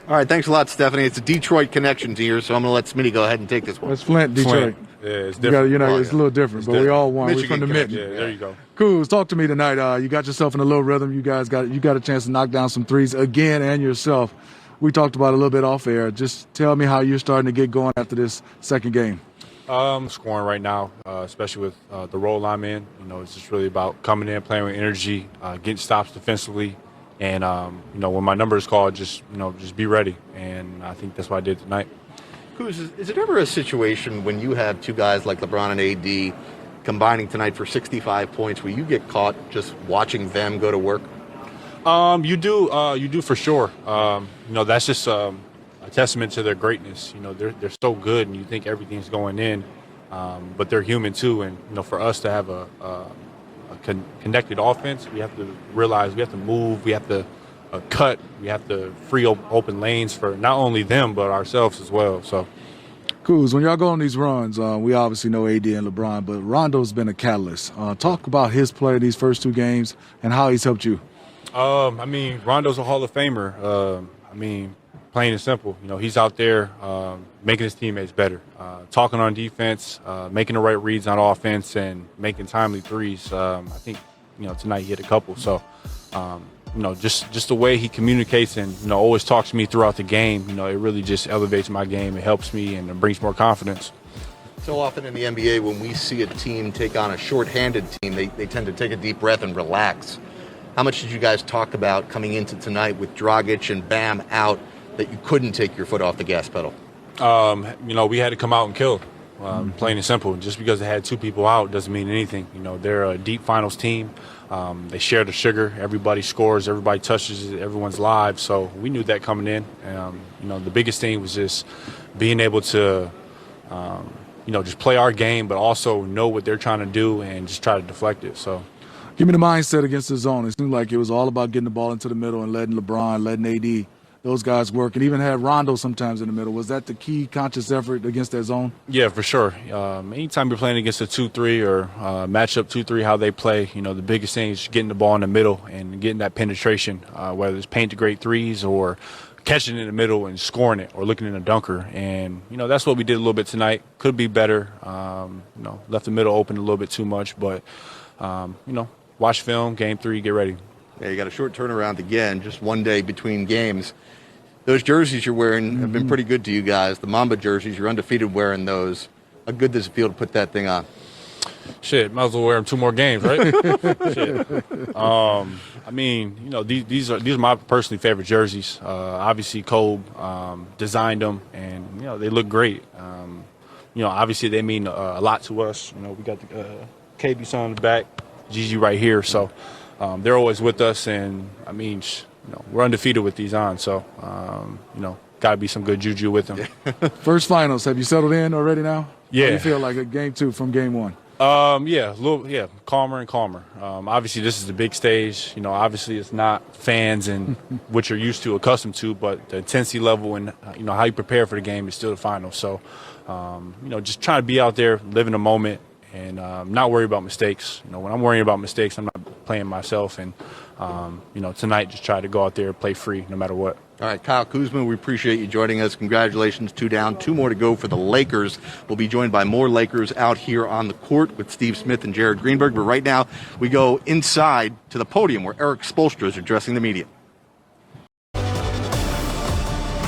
All right, thanks a lot, Stephanie. It's a Detroit connection to here, so I'm going to let Smitty go ahead and take this one. It's Flint, Detroit. Flint. Yeah, it's different. It's a little different, but we all won. We're from the Mitten. Yeah, there you go. Kuz, talk to me tonight. You got yourself in a little rhythm. You got a chance to knock down some threes again and yourself. We talked about it a little bit off air. Just tell me how you're starting to get going after this second game. Scoring right now, especially with the role I'm in. It's just really about coming in, playing with energy, getting stops defensively, and when my number is called, just be ready. And I think that's what I did tonight. Kuz, is it ever a situation when you have two guys like LeBron and AD combining tonight for 65 points where you get caught just watching them go to work? You do for sure. That's just a testament to their greatness. They're so good, and you think everything's going in, but they're human too. And for us to have a connected offense, we have to realize we have to move, we have to cut, we have to free open lanes for not only them but ourselves as well. So, Kuz, when y'all go on these runs, we obviously know AD and LeBron, but Rondo's been a catalyst. Talk about his play these first two games and how he's helped you. Rondo's a Hall of Famer. Plain and simple. He's out there making his teammates better, talking on defense, making the right reads on offense, and making timely threes. I think, tonight he hit a couple. So, just the way he communicates and, always talks to me throughout the game, it really just elevates my game. It helps me and it brings more confidence. So often in the NBA, when we see a team take on a shorthanded team, they tend to take a deep breath and relax. How much did you guys talk about coming into tonight with Dragic and Bam out that you couldn't take your foot off the gas pedal? We had to come out and kill, plain and simple. Just because they had two people out doesn't mean anything. They're a deep finals team. They share the sugar. Everybody scores. Everybody touches it. Everyone's live. So we knew that coming in. The biggest thing was just being able to, just play our game, but also know what they're trying to do and just try to deflect it. So. Give me the mindset against the zone. It seemed like it was all about getting the ball into the middle and letting LeBron, letting AD, those guys work, and even had Rondo sometimes in the middle. Was that the key conscious effort against that zone? Yeah, for sure. Anytime you're playing against a 2-3 or matchup 2-3, how they play, the biggest thing is getting the ball in the middle and getting that penetration, whether it's paint to great threes or catching it in the middle and scoring it or looking in a dunker. And, that's what we did a little bit tonight. Could be better. Left the middle open a little bit too much, but, watch film, game 3, get ready. Yeah, you got a short turnaround again, just one day between games. Those jerseys you're wearing have been pretty good to you guys. The Mamba jerseys, you're undefeated wearing those. How good does it feel to put that thing on? Shit, might as well wear them 2 more games, right? Shit. These are my personally favorite jerseys. Obviously, Kobe designed them, and they look great. Obviously they mean a lot to us. We got the KB son on the back, Gigi right here, so they're always with us, and we're undefeated with these on, so got to be some good juju with them. First finals, have you settled in already now? Yeah. How do you feel like a game 2 from game 1? Calmer and calmer. Obviously this is the big stage. Obviously it's not fans and what you're used to, accustomed to, but the intensity level and how you prepare for the game is still the final. So just trying to be out there, live in the moment, and not worry about mistakes. When I'm worrying about mistakes, I'm not playing myself. And tonight, just try to go out there and play free, no matter what. All right, Kyle Kuzma, we appreciate you joining us. Congratulations, 2 down, 2 more to go for the Lakers. We'll be joined by more Lakers out here on the court with Steve Smith and Jared Greenberg. But right now, we go inside to the podium where Eric Spoelstra is addressing the media.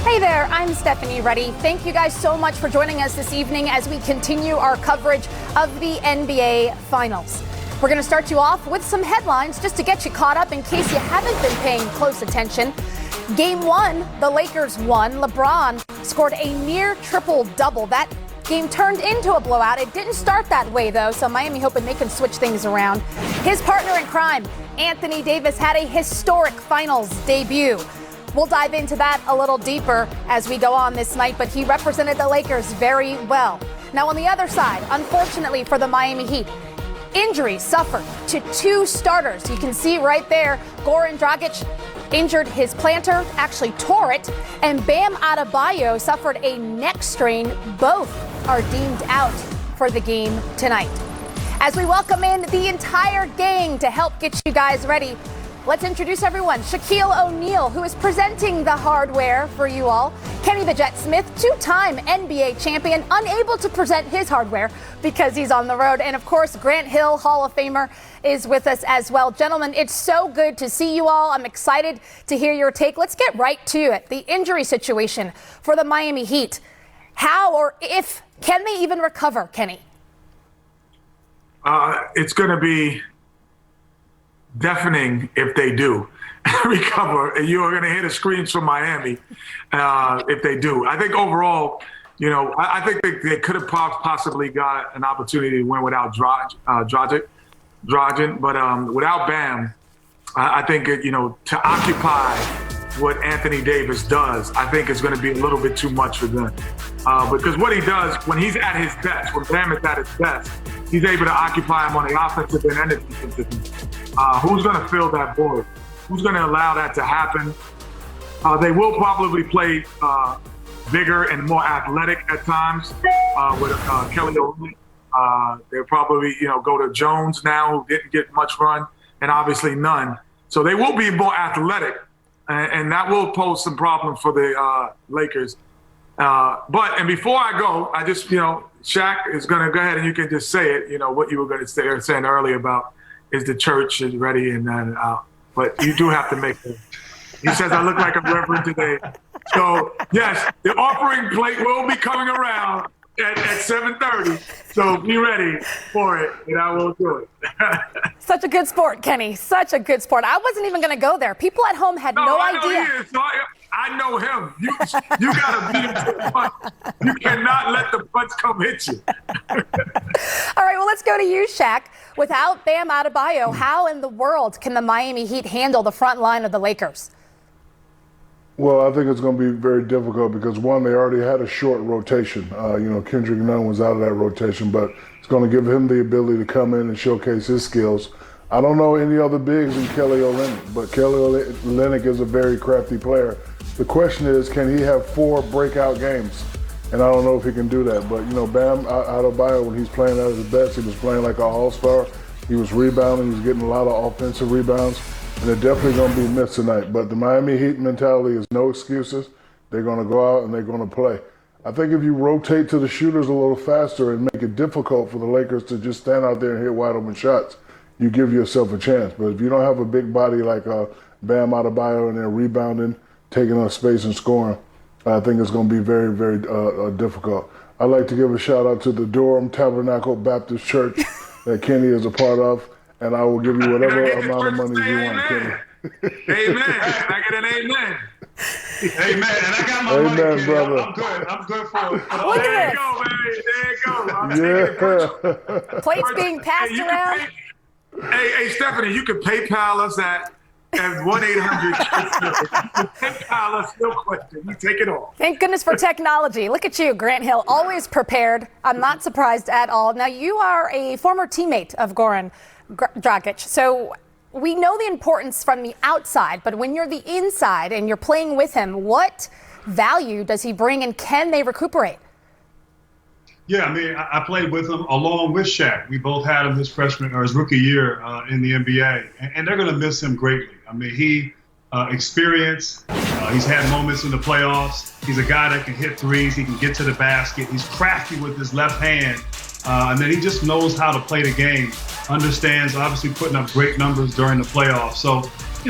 Hey there, I'm Stephanie Reddy. Thank you guys so much for joining us this evening as we continue our coverage of the NBA Finals. We're going to start you off with some headlines just to get you caught up in case you haven't been paying close attention. Game 1, the Lakers won. LeBron scored a near triple-double. That game turned into a blowout. It didn't start that way, though, so Miami hoping they can switch things around. His partner in crime, Anthony Davis, had a historic Finals debut. We'll dive into that a little deeper as we go on this night, but he represented the Lakers very well. Now, on the other side, unfortunately for the Miami Heat, injuries suffered to 2 starters. You can see right there, Goran Dragic injured his plantar, actually tore it, and Bam Adebayo suffered a neck strain. Both are deemed out for the game tonight. As we welcome in the entire gang to help get you guys ready, let's introduce everyone. Shaquille O'Neal, who is presenting the hardware for you all. Kenny the Jet Smith, two-time NBA champion, unable to present his hardware because he's on the road. And of course, Grant Hill, Hall of Famer, is with us as well. Gentlemen, it's so good to see you all. I'm excited to hear your take. Let's get right to it. The injury situation for the Miami Heat. How or if can they even recover, Kenny? It's going to be deafening if they do recover. You're going to hear the screams from Miami if they do. I think overall, I think they could have possibly got an opportunity to win without Dragic, but without Bam, I think to occupy what Anthony Davis does, I think it's going to be a little bit too much for them. Because what he does when he's at his best, when Bam is at his best, he's able to occupy him on the offensive end and the defensive end. Who's going to fill that void? Who's going to allow that to happen? They will probably play bigger and more athletic at times with Kelly Olynyk. They'll probably go to Jones now, who didn't get much run, and obviously none. So they will be more athletic, and that will pose some problems for the Lakers. But before I go, I just, Shaq is going to go ahead and you can just say it, what you were going to say or saying earlier about is the church is ready and then but you do have to make it. He says, I look like a reverend today. So, yes, the offering plate will be coming around at 7:30. So be ready for it, and I will do it. Such a good sport, Kenny. Such a good sport. I wasn't even going to go there. People at home had no idea. I know him. You got to beat him to the punch. You cannot let the punch come hit you. All right, well, let's go to you, Shaq. Without Bam Adebayo, how in the world can the Miami Heat handle the front line of the Lakers? Well, I think it's going to be very difficult because, one, they already had a short rotation. Kendrick Nunn was out of that rotation, but it's going to give him the ability to come in and showcase his skills. I don't know any other bigs than Kelly Olynyk, but Kelly Olynyk is a very crafty player. The question is, can he have 4 breakout games? And I don't know if he can do that. But, Bam Adebayo, when he's playing at his best, he was playing like an all-star. He was rebounding. He was getting a lot of offensive rebounds. And they're definitely going to be missed tonight. But the Miami Heat mentality is no excuses. They're going to go out and they're going to play. I think if you rotate to the shooters a little faster and make it difficult for the Lakers to just stand out there and hit wide open shots, you give yourself a chance. But if you don't have a big body like Bam Adebayo and they're rebounding, taking up space and scoring, I think it's going to be very, very difficult. I'd like to give a shout out to the Durham Tabernacle Baptist Church that Kenny is a part of, and I will give you whatever amount of money you want, Kenny. Amen. I get an amen. Amen. And I got my money, Kenny. Brother. I'm good for it. Look There at you go, baby. There you go. this. Plates being passed around. Hey, Stephanie, you can PayPal us at 1-800. PayPal us, no question. You take it all. Thank goodness for technology. Look at you, Grant Hill, always prepared. I'm not surprised at all. Now, you are a former teammate of Goran Dragic, so we know the importance from the outside, but when you're the inside and you're playing with him, what value does he bring and can they recuperate? Yeah, I played with him along with Shaq. We both had him his freshman or his rookie year in the NBA, and they're going to miss him greatly. He experience. He's had moments in the playoffs. He's a guy that can hit threes. He can get to the basket. He's crafty with his left hand, and then he just knows how to play the game. Understands, obviously, putting up great numbers during the playoffs. So,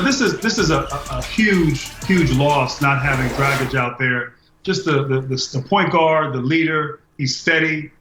this is a huge loss not having Dragic out there. Just the point guard, the leader. He's steady,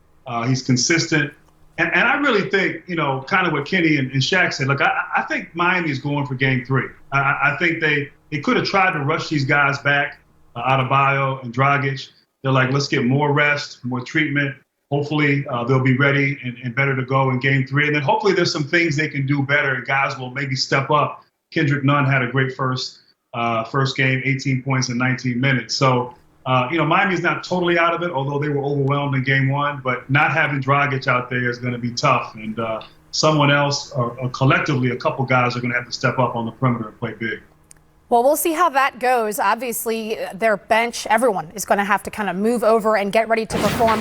he's consistent. And I really think, kind of what Kenny and Shaq said, look, I think Miami is going for game 3. I think they could have tried to rush these guys back, Adebayo and Dragic. They're like, let's get more rest, more treatment. Hopefully they'll be ready and better to go in game 3. And then hopefully there's some things they can do better and guys will maybe step up. Kendrick Nunn had a great first game, 18 points in 19 minutes. So, Miami's not totally out of it, although they were overwhelmed in game 1. But not having Dragic out there is going to be tough. And someone else, or collectively, a couple guys are going to have to step up on the perimeter and play big. Well, we'll see how that goes. Obviously, their bench, everyone is going to have to kind of move over and get ready to perform.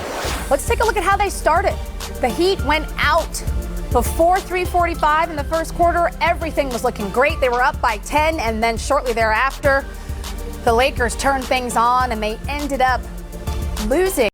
Let's take a look at how they started. The Heat went out Before 3:45 in the first quarter, everything was looking great. They were up by 10, and then shortly thereafter, the Lakers turned things on, and they ended up losing.